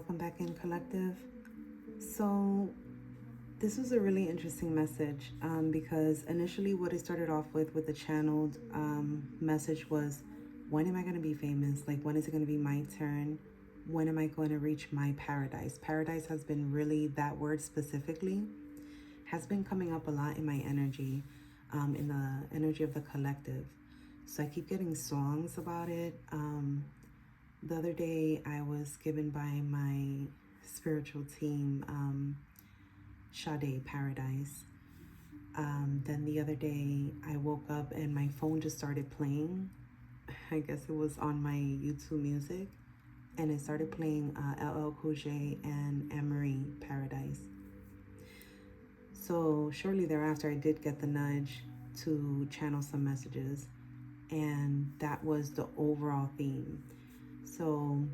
welcome back in, collective. So this was a really interesting message because initially what it started off with the channeled message was, when am I going to be famous? Like, when is it going to be my turn? When am I going to reach my paradise? Paradise has been really, that word specifically has been coming up a lot in my energy, in the energy of the collective. So I keep getting songs about it. The other day I was given by my spiritual team, Sade Paradise. Then the other day I woke up and my phone just started playing. I guess it was on my YouTube music, and it started playing LL Cool J and Anne-Marie Paradise. So shortly thereafter I did get the nudge to channel some messages, and that was the overall theme. So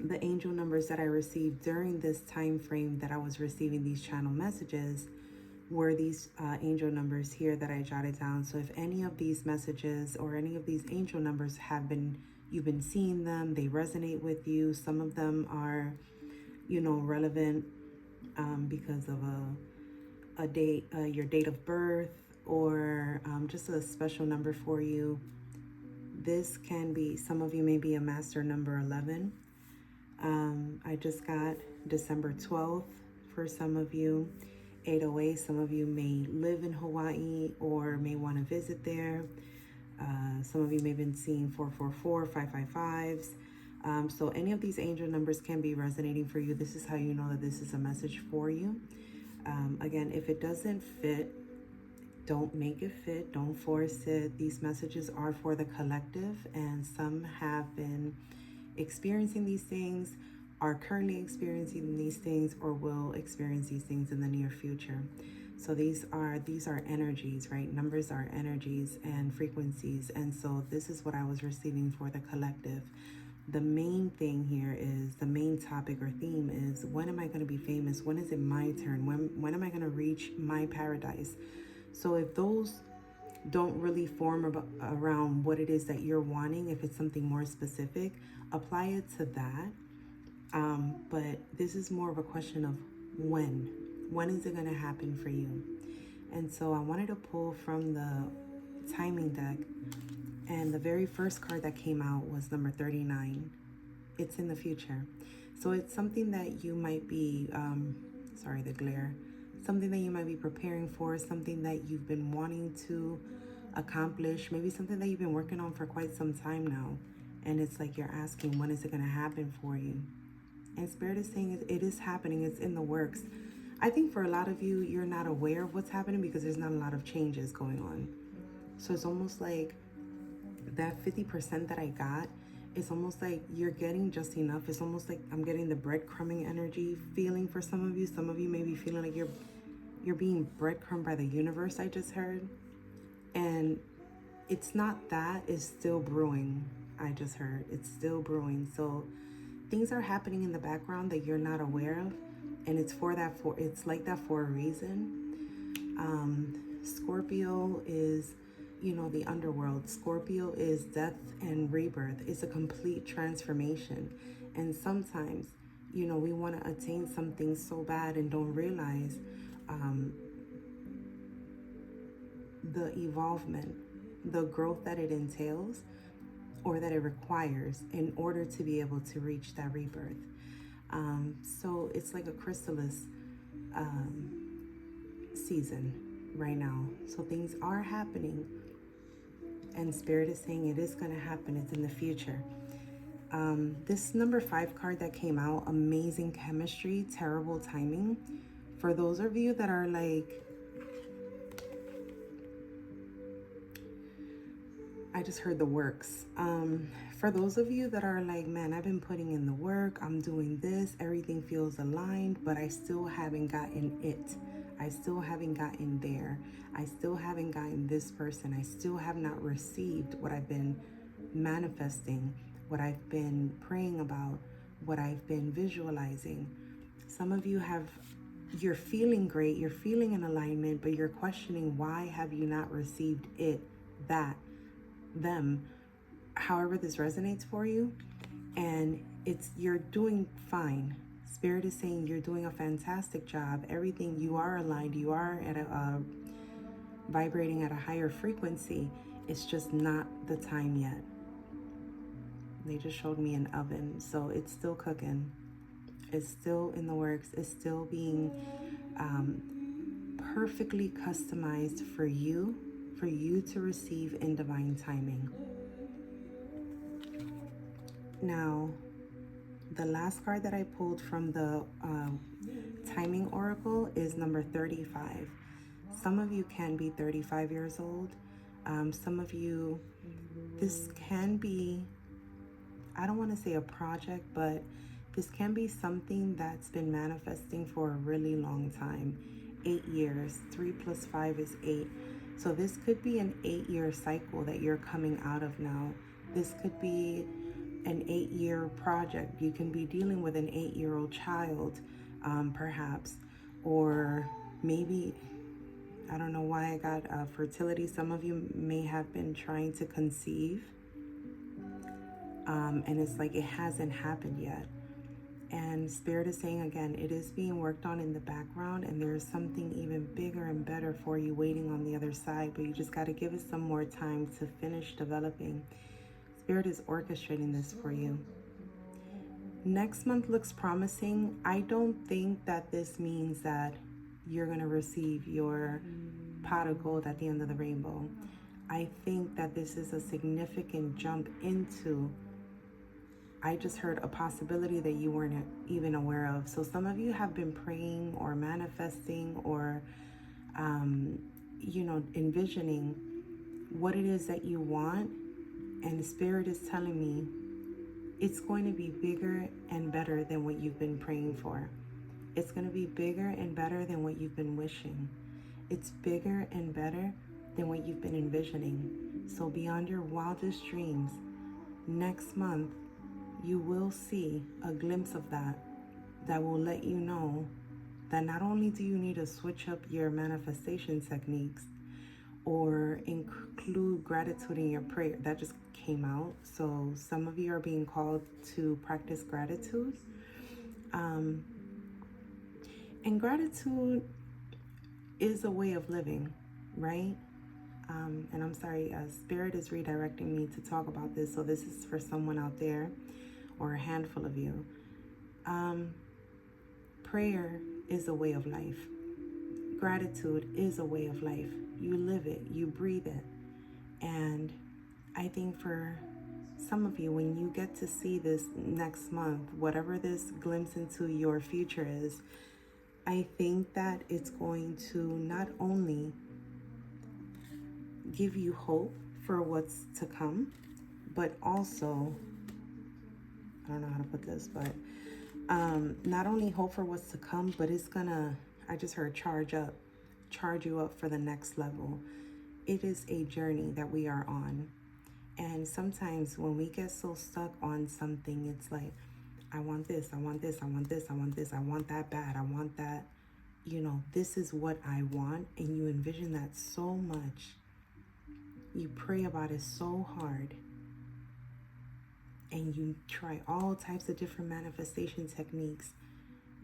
the angel numbers that I received during this time frame that I was receiving these channel messages were these angel numbers here that I jotted down. So if any of these messages or any of these angel numbers you've been seeing them, they resonate with you. Some of them are, relevant because of a date, your date of birth, or just a special number for you. This can be, some of you may be a master number 11. I just got December 12th for some of you. 808, some of you may live in Hawaii or may want to visit there. Some of you may have been seeing 444, 555s. So any of these angel numbers can be resonating for you. This is how you know that this is a message for you. Again, if it doesn't fit, don't make it fit. Don't force it. These messages are for the collective, and some have been experiencing these things, are currently experiencing these things, or will experience these things in the near future. So these are energies, right? Numbers are energies and frequencies. And so this is what I was receiving for the collective. The main thing here is, the main topic or theme is, when am I going to be famous? When is it my turn? When am I going to reach my paradise? So if those don't really form around what it is that you're wanting, if it's something more specific, apply it to that. But this is more of a question of when. When is it going to happen for you? And so I wanted to pull from the timing deck, and the very first card that came out was number 39. It's in the future. So it's something that you might be, sorry, the glare, something that you might be preparing for, something that you've been wanting to accomplish, maybe something that you've been working on for quite some time now. And it's like you're asking, when is it going to happen for you? And Spirit is saying it is happening. It's in the works. I think for a lot of you, you're not aware of what's happening because there's not a lot of changes going on. So it's almost like that 50% that I got, it's almost like you're getting just enough. It's almost like I'm getting the breadcrumbing energy feeling for some of you. Some of you may be feeling like you're being breadcrumbed by the universe, I just heard. And it's not that, it's still brewing. I just heard it's still brewing. So things are happening in the background that you're not aware of, and it's like that for a reason. Scorpio is, the underworld. Scorpio is death and rebirth. It's a complete transformation. And sometimes, we want to attain something so bad and don't realize the evolvement, the growth that it entails or that it requires in order to be able to reach that rebirth. So it's like a chrysalis season right now. So things are happening, and Spirit is saying it is going to happen. It's in the future. This number 5 card that came out, amazing chemistry, terrible timing. For those of you that are like, I just heard the works. For those of you that are like, man, I've been putting in the work, I'm doing this, everything feels aligned, but I still haven't gotten it. I still haven't gotten there. I still haven't gotten this person. I still have not received what I've been manifesting, what I've been praying about, what I've been visualizing. Some of you you're feeling great, you're feeling in alignment, but you're questioning, why have you not received it, that, them, however this resonates for you. And you're doing fine. Spirit is saying you're doing a fantastic job. Everything, you are aligned. You are at a vibrating at a higher frequency. It's just not the time yet. They just showed me an oven, so it's still cooking. It's still in the works. It's still being perfectly customized for you to receive in divine timing. Now, the last card that I pulled from the timing oracle is number 35. Some of you can be 35 years old. Some of you, this can be, I don't want to say a project, but this can be something that's been manifesting for a really long time. 8 years. 3 plus 5 is 8. So this could be an 8-year cycle that you're coming out of now. This could be an 8-year project. You can be dealing with an 8-year-old child, perhaps. Or maybe, I don't know why I got fertility. Some of you may have been trying to conceive. And it's like it hasn't happened yet. And Spirit is saying, again, it is being worked on in the background, and there is something even bigger and better for you waiting on the other side, but you just got to give it some more time to finish developing. Spirit is orchestrating this for you. Next month looks promising. I don't think that this means that you're going to receive your pot of gold at the end of the rainbow. I think that this is a significant jump into, I just heard a possibility that you weren't even aware of. So some of you have been praying or manifesting or, envisioning what it is that you want. And the Spirit is telling me it's going to be bigger and better than what you've been praying for. It's going to be bigger and better than what you've been wishing. It's bigger and better than what you've been envisioning. So beyond your wildest dreams, next month, you will see a glimpse of that will let you know that not only do you need to switch up your manifestation techniques or include gratitude in your prayer. That just came out. So some of you are being called to practice gratitude. And gratitude is a way of living, right? And I'm sorry, Spirit is redirecting me to talk about this. So this is for someone out there, or a handful of you. Prayer is a way of life. Gratitude is a way of life. You live it, you breathe it. And I think for some of you, when you get to see this next month, whatever this glimpse into your future is, I think that it's going to not only give you hope for what's to come, but also, I don't know how to put this, but not only hope for what's to come, but it's gonna, I just heard charge you up for the next level. It is a journey that we are on. And sometimes when we get so stuck on something, it's like, I want this, I want this, I want this, I want this, I want that bad, I want that, this is what I want. And you envision that so much. You pray about it so hard. And you try all types of different manifestation techniques.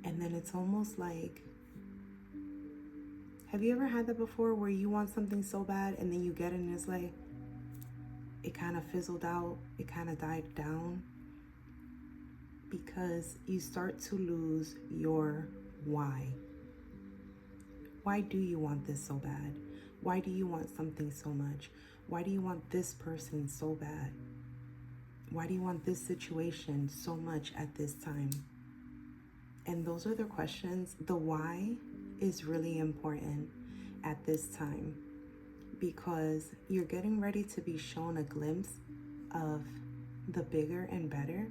And then it's almost like, have you ever had that before where you want something so bad and then you get it and it's like, it kind of fizzled out, it kind of died down? Because you start to lose your why. Why do you want this so bad? Why do you want something so much? Why do you want this person so bad? Why do you want this situation so much at this time? And those are the questions. The why is really important at this time, because you're getting ready to be shown a glimpse of the bigger and better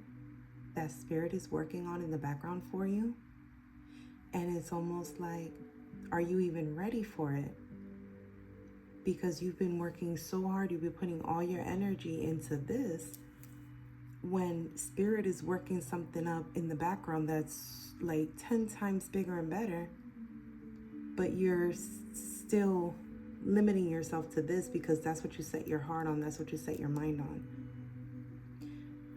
that Spirit is working on in the background for you. And it's almost like, are you even ready for it? Because you've been working so hard, you've been putting all your energy into this, when Spirit is working something up in the background that's like 10 times bigger and better, but you're still limiting yourself to this because that's what you set your heart on, that's what you set your mind on.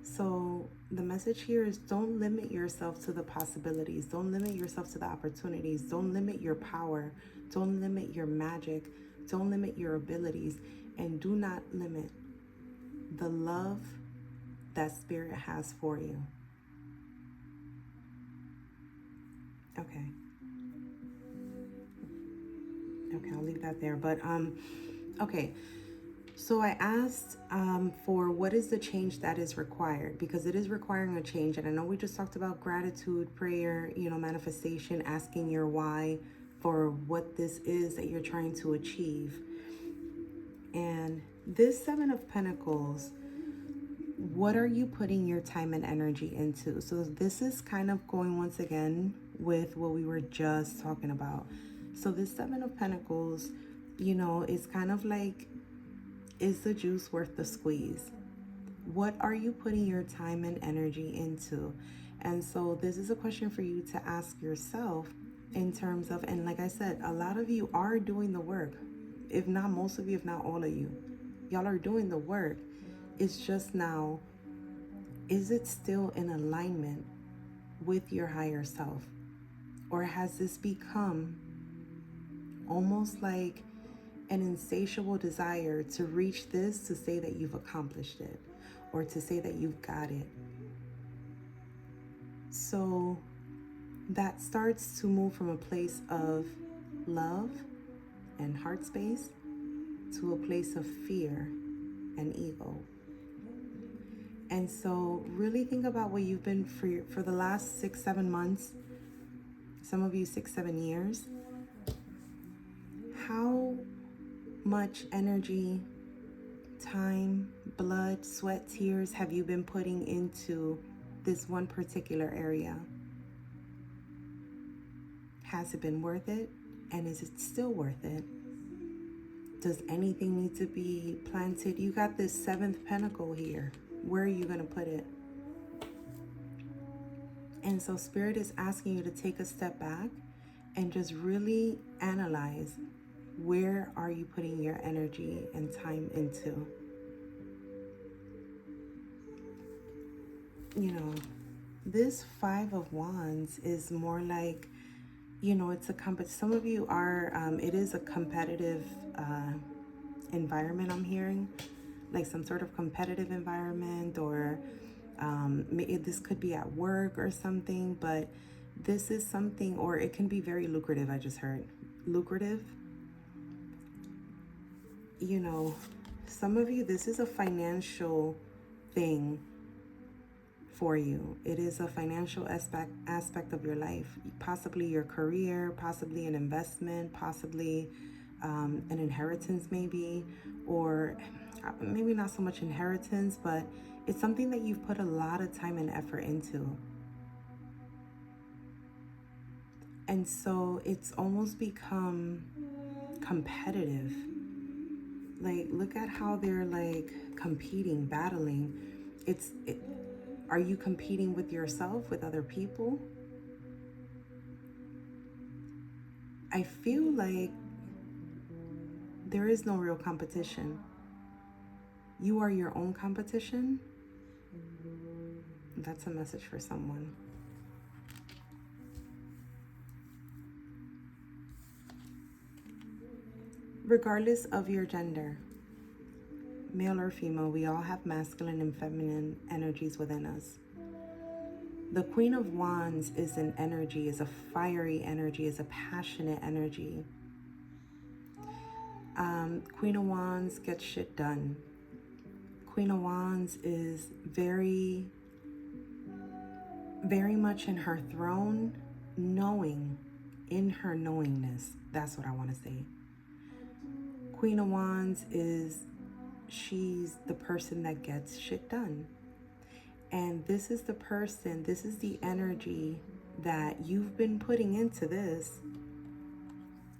So the message here is don't limit yourself to the possibilities. Don't limit yourself to the opportunities. Don't limit your power. Don't limit your magic. Don't limit your abilities. And do not limit the love that Spirit has for you. Okay. Okay, I'll leave that there. But, okay. So I asked for what is the change that is required, because it is requiring a change. And I know we just talked about gratitude, prayer, manifestation, asking your why for what this is that you're trying to achieve. And this Seven of Pentacles, what are you putting your time and energy into? So this is kind of going once again with what we were just talking about. So this Seven of Pentacles, is kind of like, is the juice worth the squeeze? What are you putting your time and energy into? And so this is a question for you to ask yourself in terms of, and like I said, a lot of you are doing the work. If not most of you, if not all of you, y'all are doing the work. It's just now, is it still in alignment with your higher self? Or has this become almost like an insatiable desire to reach this, to say that you've accomplished it, or to say that you've got it? So that starts to move from a place of love and heart space to a place of fear and ego. And so really think about what you've been for the last 6-7 months, some of you 6-7 years. How much energy, time, blood, sweat, tears have you been putting into this one particular area? Has it been worth it? And is it still worth it? Does anything need to be planted? You got this seventh pentacle here. Where are you going to put it? And so Spirit is asking you to take a step back and just really analyze, where are you putting your energy and time into? This Five of Wands is more like, it's some of you are, it is a competitive environment, I'm hearing, like some sort of competitive environment, or maybe this could be at work or something, but this is something, or it can be very lucrative. I just heard lucrative. Some of you, this is a financial thing for you. It is a financial aspect of your life, possibly your career, possibly an investment, possibly an inheritance maybe, or maybe not so much inheritance, but it's something that you've put a lot of time and effort into. And so it's almost become competitive. Like, look at how they're like competing, battling. Are you competing with yourself, with other people? I feel like there is no real competition. You are your own competition. That's a message for someone. Regardless of your gender, male or female, we all have masculine and feminine energies within us. The Queen of Wands is an energy, is a fiery energy, is a passionate energy. Queen of Wands gets shit done. Queen of Wands is very, very much in her throne, in her knowingness. That's what I want to say. Queen of Wands she's the person that gets shit done. And this is the energy that you've been putting into this.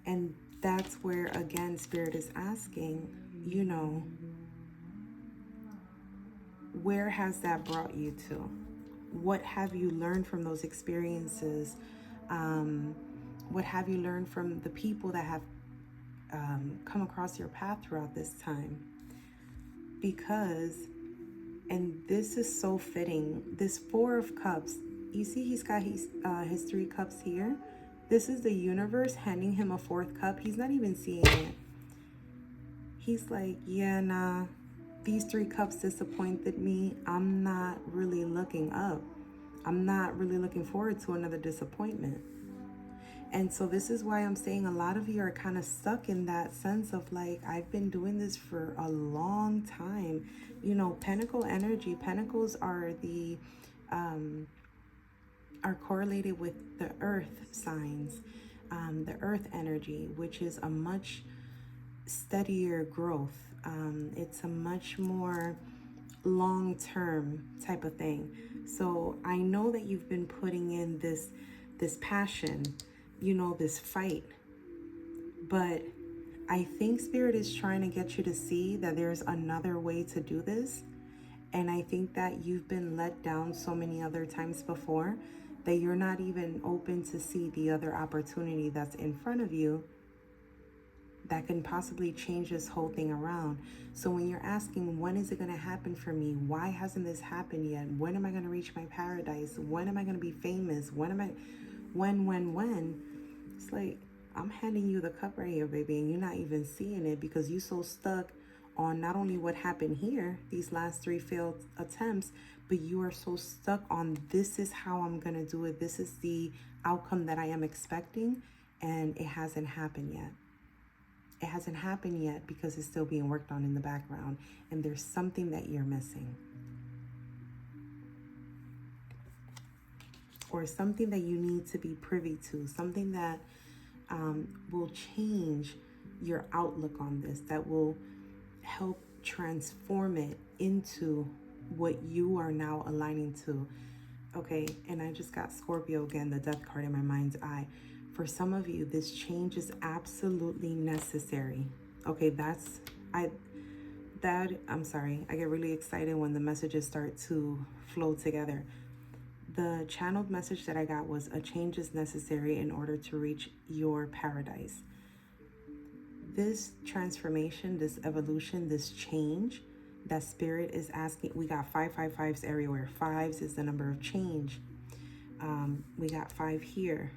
And that's where, again, Spirit is asking, where has that brought you to? What have you learned from those experiences? What have you learned from the people that have come across your path throughout this time? Because, and this this is so fitting. This Four of Cups, you see he's got his 3 cups here. This is the universe handing him a 4th cup. He's not even seeing it. He's like, yeah, nah, these 3 cups disappointed me. I'm not really looking up. I'm not really looking forward to another disappointment. And so this is why I'm saying a lot of you are kind of stuck in that sense of like, I've been doing this for a long time. You know, Pentacle energy, Pentacles are the are correlated with the earth signs, the earth energy, which is a much steadier growth. It's a much more long-term type of thing. So I know that you've been putting in this passion, you know, this fight, but I think Spirit is trying to get you to see that there's another way to do this. And I think that you've been let down so many other times before that you're not even open to see the other opportunity that's in front of you that can possibly change this whole thing around. So when you're asking, when is it going to happen for me? Why hasn't this happened yet? When am I going to reach my paradise? When am I going to be famous? When? It's like, I'm handing you the cup right here, baby, and you're not even seeing it because you're so stuck on not only what happened here, these last 3 failed attempts, but you are so stuck on, this is how I'm going to do it. This is the outcome that I am expecting, and it hasn't happened yet. It hasn't happened yet because it's still being worked on in the background, and there's something that you're missing, or something that you need to be privy to, something that will change your outlook on this, that will help transform it into what you are now aligning to. Okay, and I just got Scorpio again, the death card in my mind's eye. For some of you, this change is absolutely necessary. Okay, I'm sorry. I get really excited when the messages start to flow together. The channeled message that I got was, a change is necessary in order to reach your paradise. This transformation, this evolution, this change that Spirit is asking, we got 555s everywhere. 5s is the number of change. We got 5 here.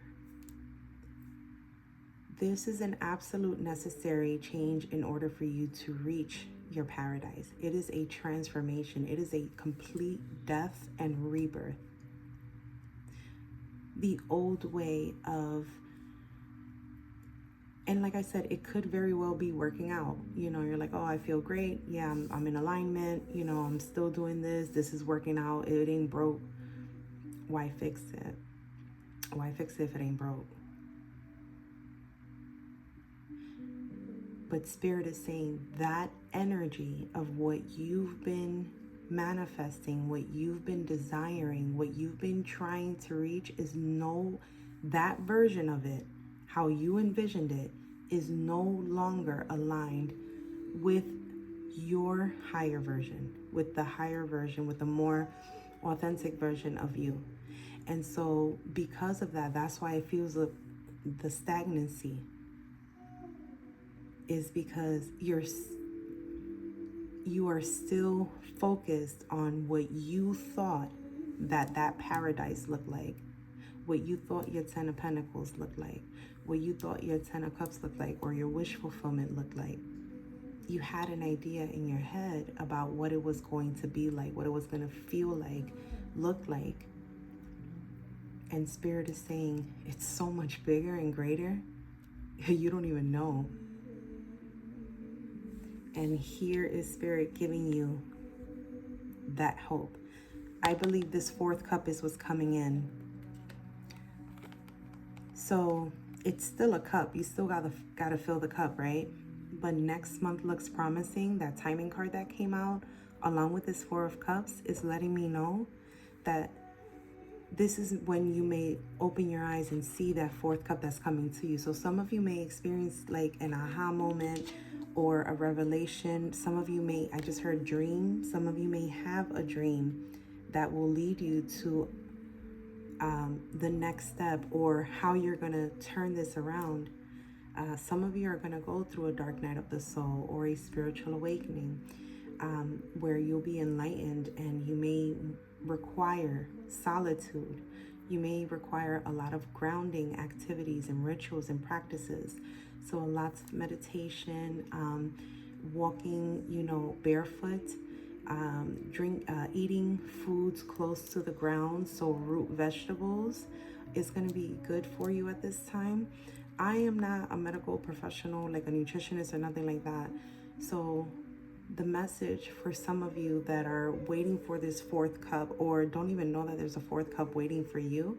This is an absolute necessary change in order for you to reach your paradise. It is a transformation. It is a complete death and rebirth. The old way of, and like I said, it could very well be working out. You know, you're like, oh, I feel great. Yeah, I'm in alignment. You know, I'm still doing this. This is working out. It ain't broke. Why fix it? Why fix it if it ain't broke? But Spirit is saying that energy of what you've been manifesting, what you've been desiring, what you've been trying to reach is that version of it, how you envisioned it, is no longer aligned with your higher version, with the higher version, with the more authentic version of you. And so because of that, that's why it feels the stagnancy, is because you are still focused on what you thought that paradise looked like, what you thought your 10 of Pentacles looked like, what you thought your 10 of Cups looked like, or your wish fulfillment looked like. You had an idea in your head about what it was going to be like, what it was going to feel like, look like. And Spirit is saying it's so much bigger and greater, you don't even know. And here is Spirit giving you that hope. I believe this 4th cup is what's coming in. So it's still a cup. You still gotta fill the cup, right? But next month looks promising. That timing card that came out, along with this 4 of Cups, is letting me know that this is when you may open your eyes and see that 4th cup that's coming to you. So some of you may experience like an aha moment or a revelation. Some of you may, I just heard dream. Some of you may have a dream that will lead you to the next step, or how you're going to turn this around. Some of you are going to go through a dark night of the soul or a spiritual awakening, where you'll be enlightened, and you may require solitude. You may require a lot of grounding activities and rituals and practices. So lots of meditation, walking, barefoot, eating foods close to the ground. So root vegetables is going to be good for you at this time. I am not a medical professional, like a nutritionist or nothing like that. So the message for some of you that are waiting for this fourth cup, or don't even know that there's a fourth cup waiting for you,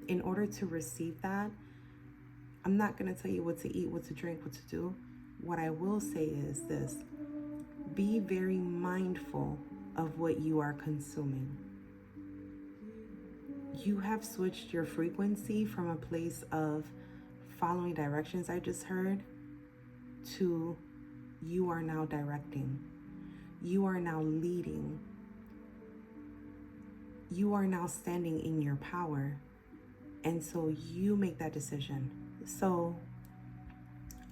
in order to receive that, I'm not going to tell you what to eat, what to drink, what to do. What I will say is this: be very mindful of what you are consuming. You have switched your frequency from a place of following directions I just heard to you are now directing. You are now leading. You are now standing in your power. And so you make that decision. So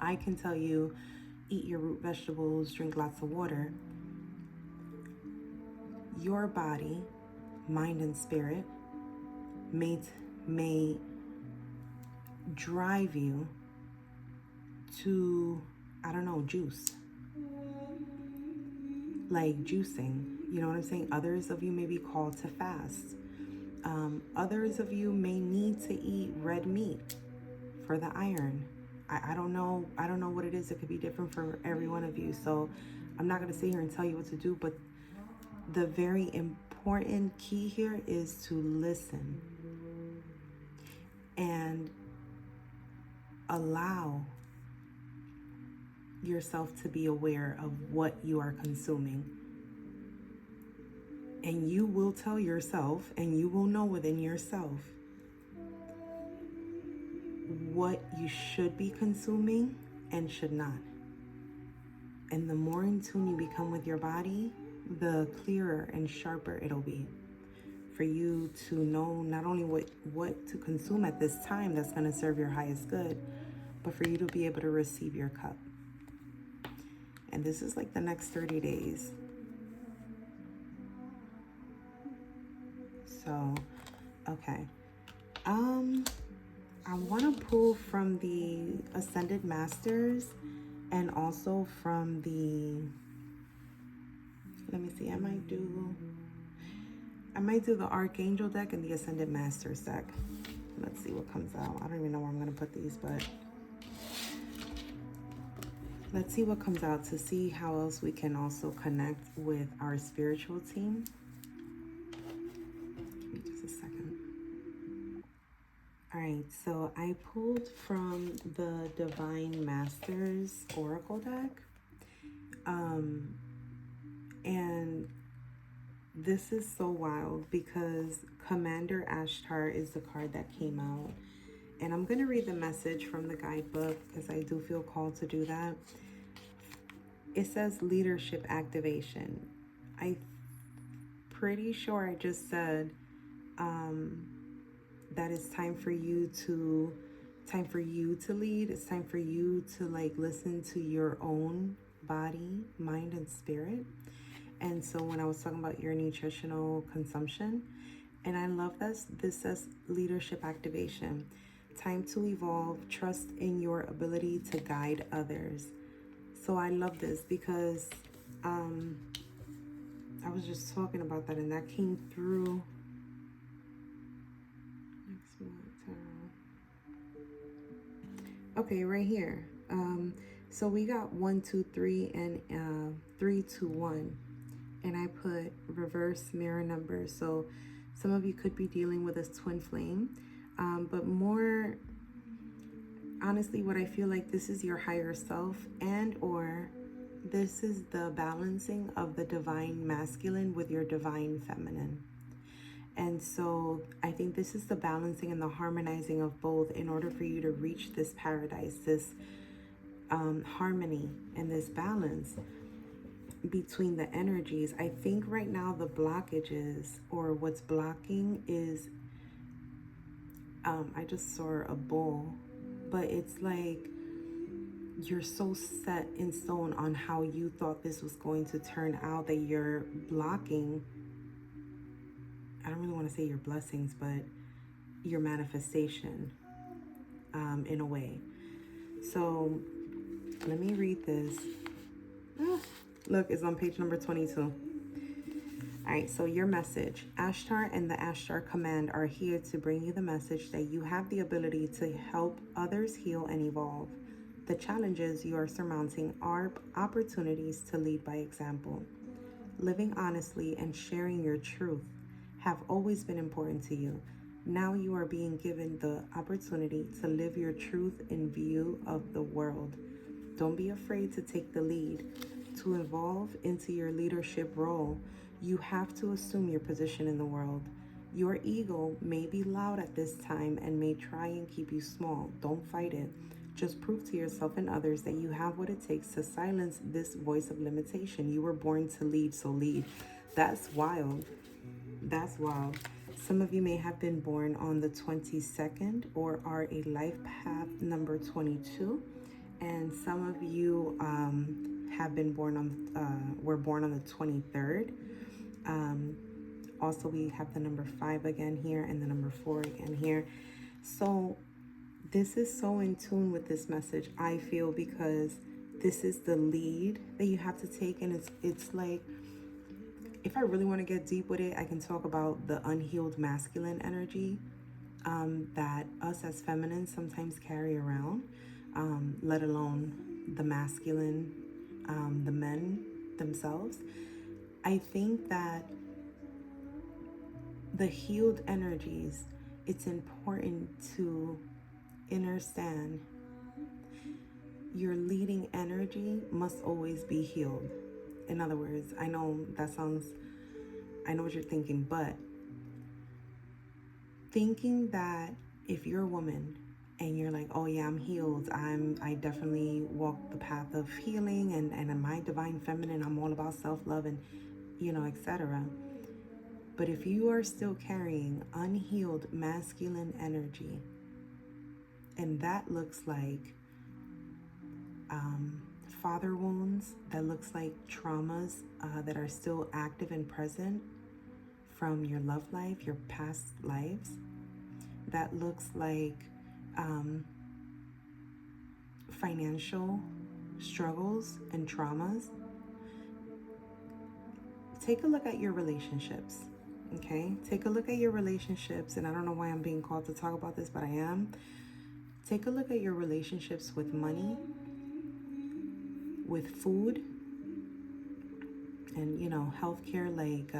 I can tell you, eat your root vegetables, drink lots of water. Your body, mind, and spirit may drive you to, juice. Like juicing, you know what I'm saying? Others of you may be called to fast. Others of you may need to eat red meat for the iron. I don't know what it is. It could be different for every one of you. So I'm not going to sit here and tell you what to do, but the very important key here is to listen and allow yourself to be aware of what you are consuming. And you will tell yourself, and you will know within yourself what you should be consuming and should not. And the more in tune you become with your body, the clearer and sharper it'll be for you to know not only what to consume at this time that's going to serve your highest good, but for you to be able to receive your cup. And this is like the next 30 days. So, okay. I want to pull from the Ascended Masters and also from the, let me see, I might do the Archangel deck and the Ascended Masters deck. Let's see what comes out. I don't even know where I'm going to put these, but let's see what comes out to see how else we can also connect with our spiritual team. Give me just a second. All right, so I pulled from the Divine Masters Oracle deck. And this is so wild because Commander Ashtar is the card that came out. And I'm going to read the message from the guidebook because I do feel called to do that. It says leadership activation. I'm pretty sure I just said that it's time for you to lead. It's time for you to listen to your own body, mind, and spirit. And so when I was talking about your nutritional consumption, and I love this says leadership activation. Time to evolve, trust in your ability to guide others. So I love this because I was just talking about that, and that came through. Okay, right here. So we got 1, 2, 3, and 3, 2, 1. And I put reverse mirror numbers. So some of you could be dealing with this twin flame. But more honestly, what I feel like this is your higher self, and or this is the balancing of the divine masculine with your divine feminine. And so I think this is the balancing and the harmonizing of both in order for you to reach this paradise, this harmony and this balance between the energies. I think right now the blockages, or what's blocking, is I just saw a bull, but it's like you're so set in stone on how you thought this was going to turn out that you're blocking. I don't really want to say your blessings, but your manifestation in a way. So let me read this. Look, it's on page number 22. All right, so your message. Ashtar and the Ashtar Command are here to bring you the message that you have the ability to help others heal and evolve. The challenges you are surmounting are opportunities to lead by example. Living honestly and sharing your truth have always been important to you. Now you are being given the opportunity to live your truth in view of the world. Don't be afraid to take the lead. To evolve into your leadership role, you have to assume your position in the world. Your ego may be loud at this time and may try and keep you small. Don't fight it. Just prove to yourself and others that you have what it takes to silence this voice of limitation. You were born to lead, so lead. That's wild. That's wild. Some of you may have been born on the 22nd or are a life path number 22. And some of you have been born on, were born on the 23rd. Also, we have the number 5 again here and the number 4 again here. So this is so in tune with this message, I feel, because this is the lead that you have to take. And it's like, if I really want to get deep with it, I can talk about the unhealed masculine energy that us as feminines sometimes carry around, let alone the masculine, the men themselves. I think that the healed energies, it's important to understand your leading energy must always be healed. In other words, I know what you're thinking, but thinking that if you're a woman and you're like, oh yeah, I'm healed, I definitely walk the path of healing and in my divine feminine, I'm all about self-love and etc. But if you are still carrying unhealed masculine energy, and that looks like father wounds, that looks like traumas that are still active and present from your love life, your past lives, that looks like financial struggles and traumas, take a look at your relationships. Okay, take a look at your relationships, and I don't know why I'm being called to talk about this, but I am. Take a look at your relationships with money, with food, and healthcare, like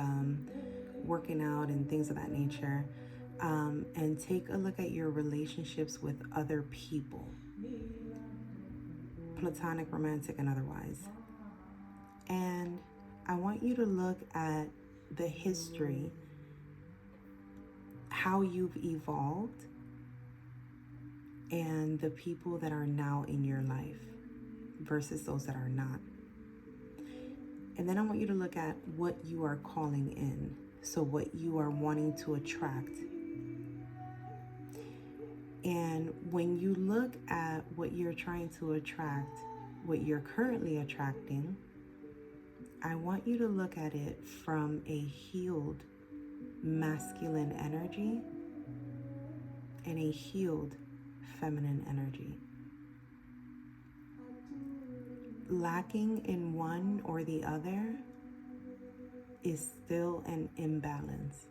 working out and things of that nature. And take a look at your relationships with other people, platonic, romantic, and otherwise. And I want you to look at the history, how you've evolved, and the people that are now in your life versus those that are not. And then I want you to look at what you are calling in. So what you are wanting to attract. And when you look at what you're trying to attract, what you're currently attracting, I want you to look at it from a healed masculine energy and a healed feminine energy. Lacking in one or the other is still an imbalance.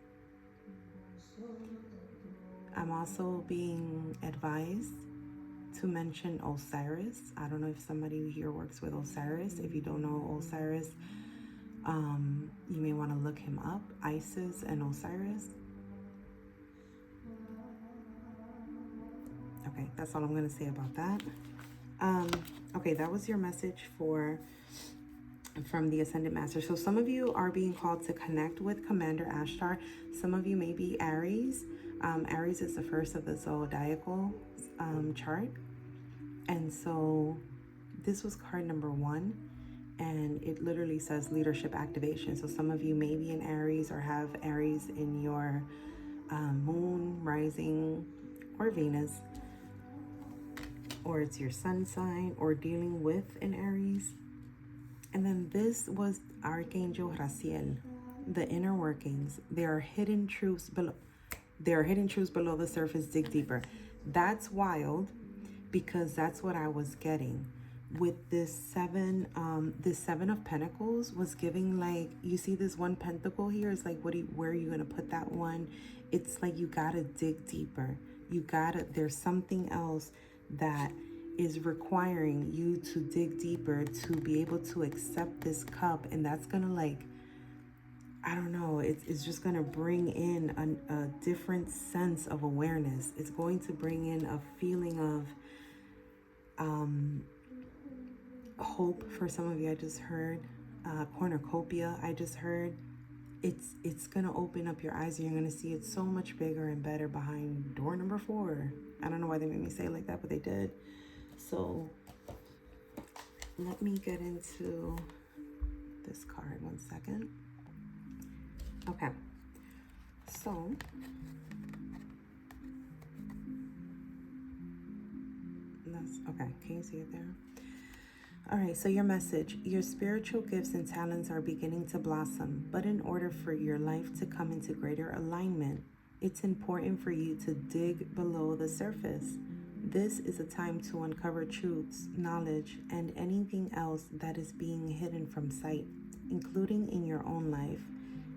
I'm also being advised to mention Osiris. I don't know if somebody here works with Osiris. If you don't know Osiris, you may want to look him up. Isis and Osiris. Okay, that's all I'm going to say about that. Okay, that was your message from the Ascended Master. So some of you are being called to connect with Commander Ashtar. Some of you may be Aries. Aries is the first of the zodiacal chart. And so this was card number 1. And it literally says leadership activation. So some of you may be in Aries or have Aries in your moon, rising, or Venus. Or it's your sun sign, or dealing with an Aries. And then this was Archangel Raziel. the inner workings. There are hidden truths below. There are hidden truths below the surface. Dig deeper. That's wild, because that's what I was getting with this seven. This Seven of Pentacles was giving, like, you see this one pentacle here. It's like, where are you gonna put that one? It's like you gotta dig deeper. There's something else that is requiring you to dig deeper to be able to accept this cup, and that's gonna, like, I don't know, it's just going to bring in a different sense of awareness. It's going to bring in a feeling of hope for some of you. I just heard cornucopia. I just heard it's going to open up your eyes, and you're going to see it so much bigger and better behind door number 4. I don't know why they made me say it like that, but they did. So let me get into this card 1 second. Okay, so that's okay. Can you see it there? All right, so your message: your spiritual gifts and talents are beginning to blossom, but in order for your life to come into greater alignment, it's important for you to dig below the surface. This is a time to uncover truths, knowledge, and anything else that is being hidden from sight, including in your own life.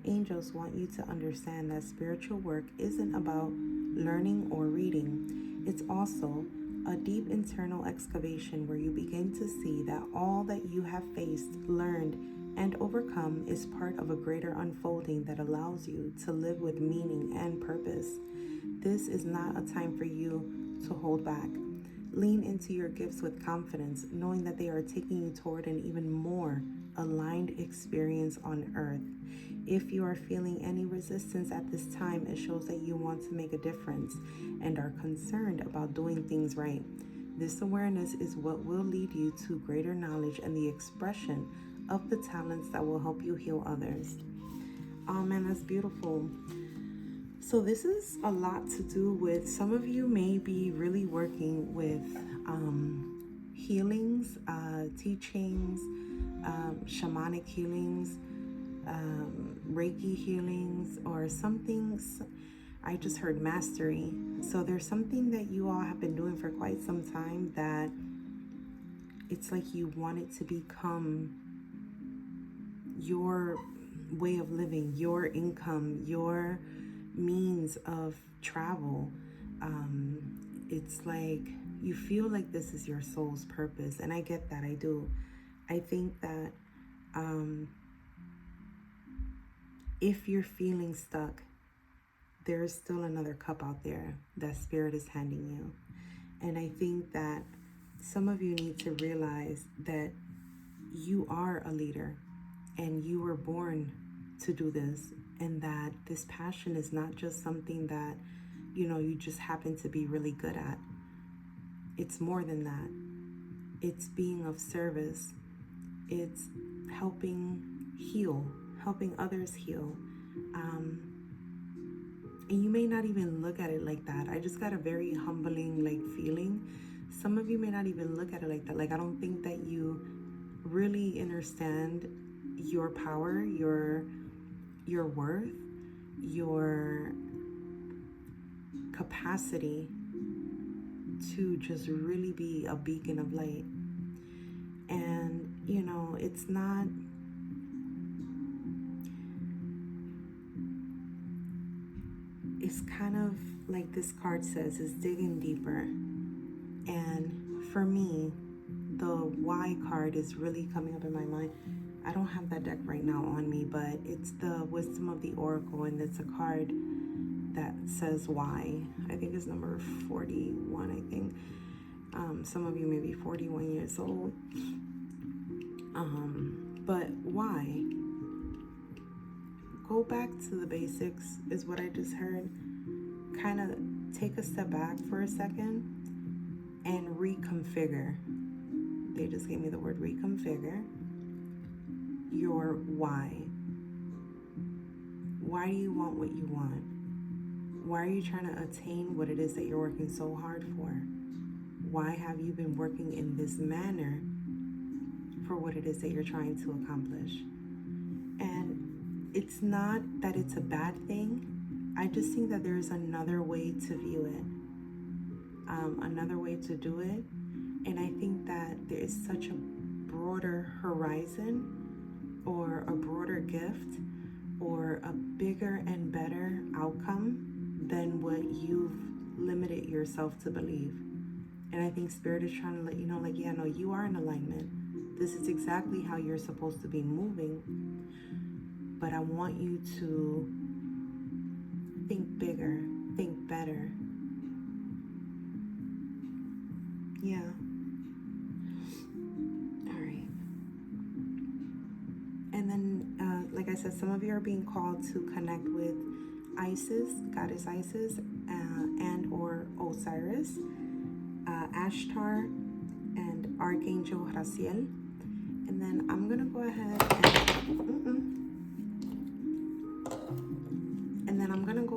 Angels want you to understand that spiritual work isn't about learning or reading. It's also a deep internal excavation where you begin to see that all that you have faced, learned, and overcome is part of a greater unfolding that allows you to live with meaning and purpose. This is not a time for you to hold back. Lean into your gifts with confidence, knowing that they are taking you toward an even more aligned experience on earth. If you are feeling any resistance at this time, it shows that you want to make a difference and are concerned about doing things right. This awareness is what will lead you to greater knowledge and the expression of the talents that will help you heal others. Oh man, that's beautiful. So this is a lot to do with, some of you may be really working with healings, teachings, shamanic healings, Reiki healings, or something. I just heard mastery. So there's something that you all have been doing for quite some time that it's like you want it to become your way of living, your income, your means of travel. It's like you feel like this is your soul's purpose, and I get that. I do. I think that if you're feeling stuck, there's still another cup out there that Spirit is handing you. And I think that some of you need to realize that you are a leader and you were born to do this, and that this passion is not just something that, you just happen to be really good at. It's more than that. It's being of service. It's helping heal, helping others heal. And you may not even look at it like that. I just got a very humbling feeling. Some of you may not even look at it like that. I don't think that you really understand your power, your worth, your capacity to just really be a beacon of light. And it's not, it's kind of like this card says, is digging deeper. And for me, the why card is really coming up in my mind. I don't have that deck right now on me, but it's the Wisdom of the Oracle, and it's a card that says why. I think it's number 41, I think. Some of you may be 41 years old. But why? Go back to the basics is what I just heard. Kind of take a step back for a second and reconfigure. They just gave me the word reconfigure. Your why. Why do you want what you want? Why are you trying to attain what it is that you're working so hard for? Why have you been working in this manner for what it is that you're trying to accomplish? And it's not that it's a bad thing. I just think that there's another way to view it, another way to do it. And I think that there is such a broader horizon, or a broader gift, or a bigger and better outcome than what you've limited yourself to believe. And I think Spirit is trying to let you know, like, yeah, no, you are in alignment. This is exactly how you're supposed to be moving. But I want you to think bigger, think better. Yeah. All right. And then, like I said, some of you are being called to connect with Isis, Goddess Isis, and or Osiris, Ashtar, and Archangel Raziel. And then I'm gonna go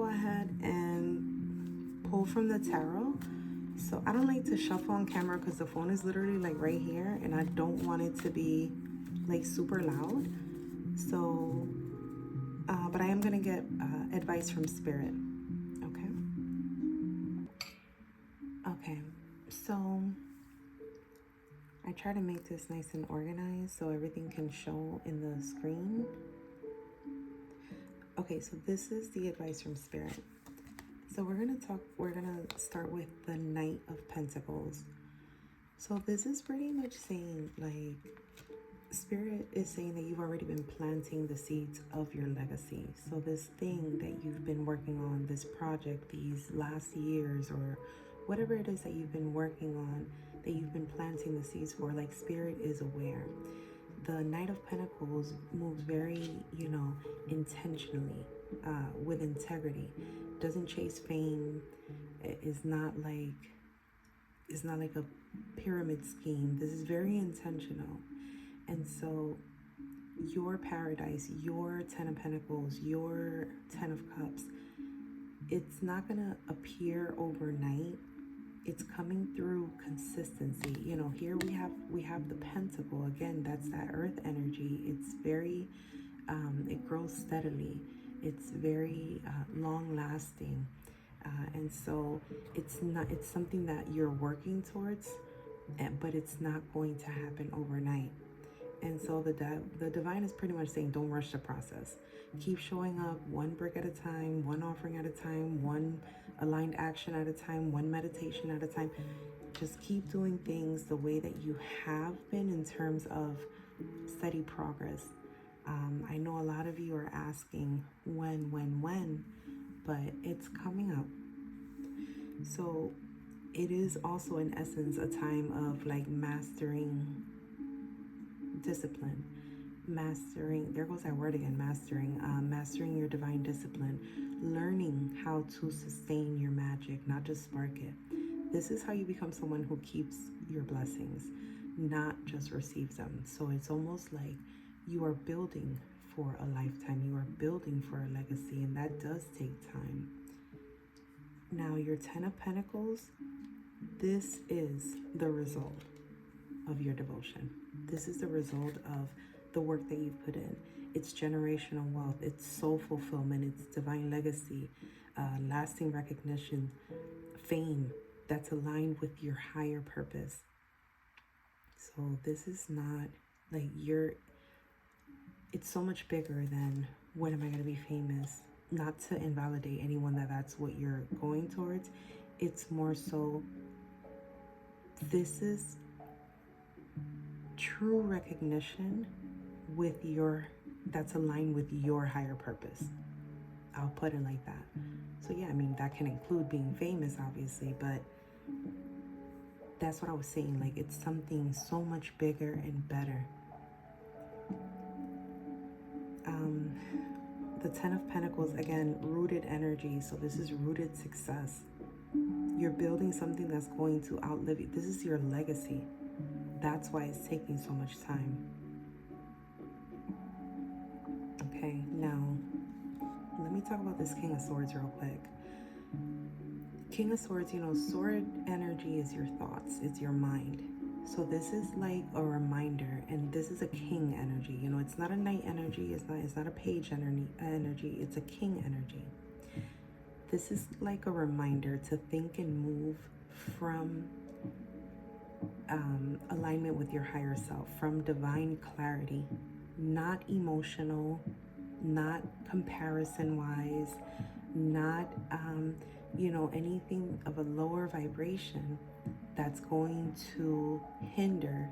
ahead and pull from the tarot. So I don't like to shuffle on camera because the phone is literally like right here, and I don't want it to be like super loud. So, but I am gonna get advice from Spirit. Okay. Okay. So I try to make this nice and organized so everything can show in the screen. Okay, so this is the advice from Spirit. So we're gonna start with the Knight of Pentacles. So this is pretty much saying, like, Spirit is saying that you've already been planting the seeds of your legacy. So this thing that you've been working on, this project, these last years, or whatever it is that you've been working on, that you've been planting the seeds for, like, Spirit is aware. The Knight of Pentacles moves very, intentionally, with integrity. Doesn't chase fame. It's not like a pyramid scheme. This is very intentional. And so your paradise, your 10 of Pentacles, your 10 of Cups, it's not gonna appear overnight. It's coming through consistency. Here we have the Pentacle. Again, that's that earth energy. It's very, it grows steadily. It's very long lasting. And so it's something that you're working towards, but it's not going to happen overnight. And so the divine is pretty much saying, don't rush the process. Keep showing up one brick at a time, one offering at a time, one aligned action at a time, one meditation at a time. Just keep doing things the way that you have been in terms of steady progress. I know a lot of you are asking when, but it's coming up. So it is also in essence a time of like mastering discipline, there goes that word again, mastering your divine discipline, learning how to sustain your magic, not just spark it. This is how you become someone who keeps your blessings, not just receives them. So it's almost like you are building for a lifetime, you are building for a legacy, and that does take time. Now your 10 of Pentacles, this is the result of your devotion. This is the result of the work that you've put in. It's generational wealth, it's soul fulfillment, it's divine legacy, lasting recognition, fame that's aligned with your higher purpose. So this is not like it's so much bigger than when am I going to be famous? Not to invalidate anyone that's what you're going towards. It's more so, this is true recognition that's aligned with your higher purpose. I'll put it like that. So yeah, I mean, that can include being famous, obviously, but that's what I was saying. Like, it's something so much bigger and better. The 10 of Pentacles, again, rooted energy. So this is rooted success. You're building something that's going to outlive you. This is your legacy. That's why it's taking so much time. Okay, now let me talk about this King of Swords real quick. King of Swords, sword energy is your thoughts, it's your mind. So this is like a reminder, and this is a king energy. You know, it's not a knight energy, it's not a page energy, it's a king energy. This is like a reminder to think and move from alignment with your higher self, from divine clarity, not emotional, not comparison wise, not anything of a lower vibration that's going to hinder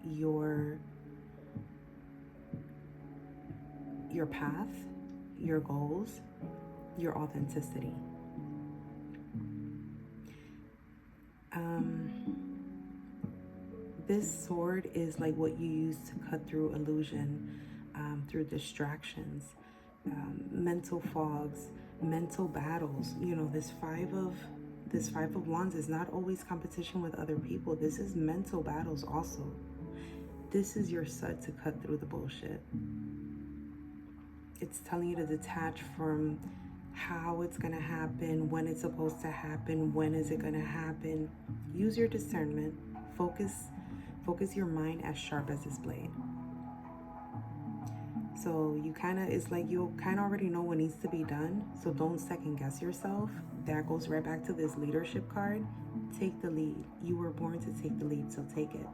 your path, your goals, your authenticity. This sword is like what you use to cut through illusion, through distractions, mental fogs, mental battles. You know, this five of wands is not always competition with other people. This is mental battles also. This is your set to cut through the bullshit. It's telling you to detach from how it's going to happen, when it's supposed to happen, when is it going to happen. Use your discernment. Focus your mind as sharp as this blade. So you it's like you kind of already know what needs to be done. So don't second guess yourself. That goes right back to this leadership card. Take the lead. You were born to take the lead, so take it.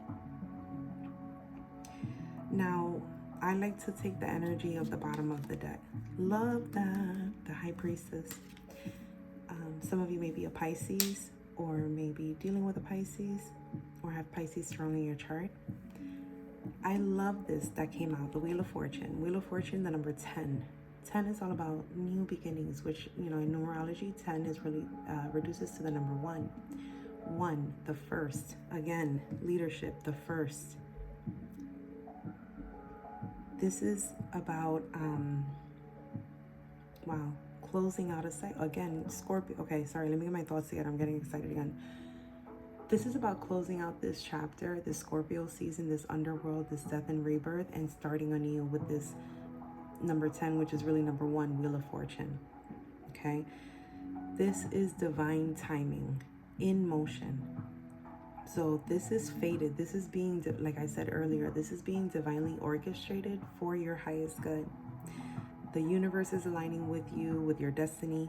Now, I like to take the energy of the bottom of the deck. Love that. The High Priestess. Some of you may be a Pisces, or maybe dealing with a Pisces, or have Pisces strong in your chart. I love this that came out, the Wheel of Fortune. Wheel of Fortune, the number 10. 10 is all about new beginnings, which, you know, in numerology, 10 is really reduces to the number 1. 1, the first. Again, leadership, the first. This is about, closing out a cycle. Again, Scorpio. Okay, sorry, let me get my thoughts together. I'm getting excited again. This is about closing out this chapter, this Scorpio season, this underworld, this death and rebirth, and starting anew with this number 10, which is really number 1, Wheel of Fortune. Okay? This is divine timing in motion. So this is fated. This is being, like I said earlier, this is being divinely orchestrated for your highest good. The universe is aligning with you, with your destiny.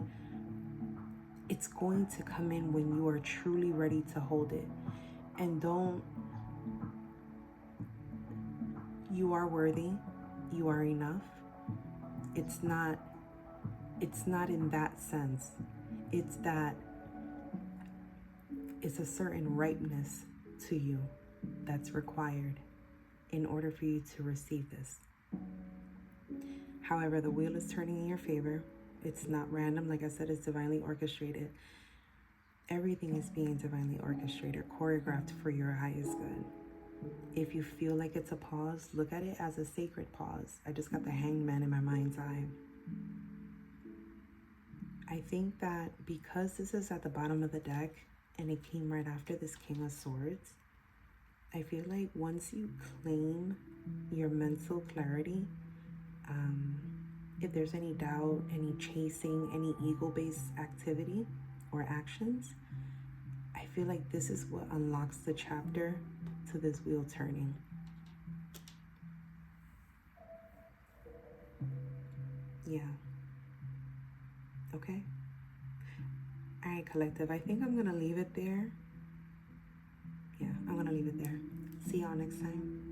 It's going to come in when you are truly ready to hold it. And you are worthy. You are enough. It's not in that sense. It's that it's a certain ripeness to you that's required in order for you to receive this. However, the wheel is turning in your favor. It's not random. Like I said, it's divinely orchestrated. Everything is being divinely orchestrated, choreographed for your highest good. If you feel like it's a pause, look at it as a sacred pause. I just got the Hangman in my mind's eye. I think that because this is at the bottom of the deck and it came right after this King of Swords, I feel like once you claim your mental clarity, if there's any doubt, any chasing, any ego-based activity or actions, I feel like this is what unlocks the chapter to this wheel turning. Yeah. Okay. All right, collective. I think I'm going to leave it there. Yeah, I'm going to leave it there. See y'all next time.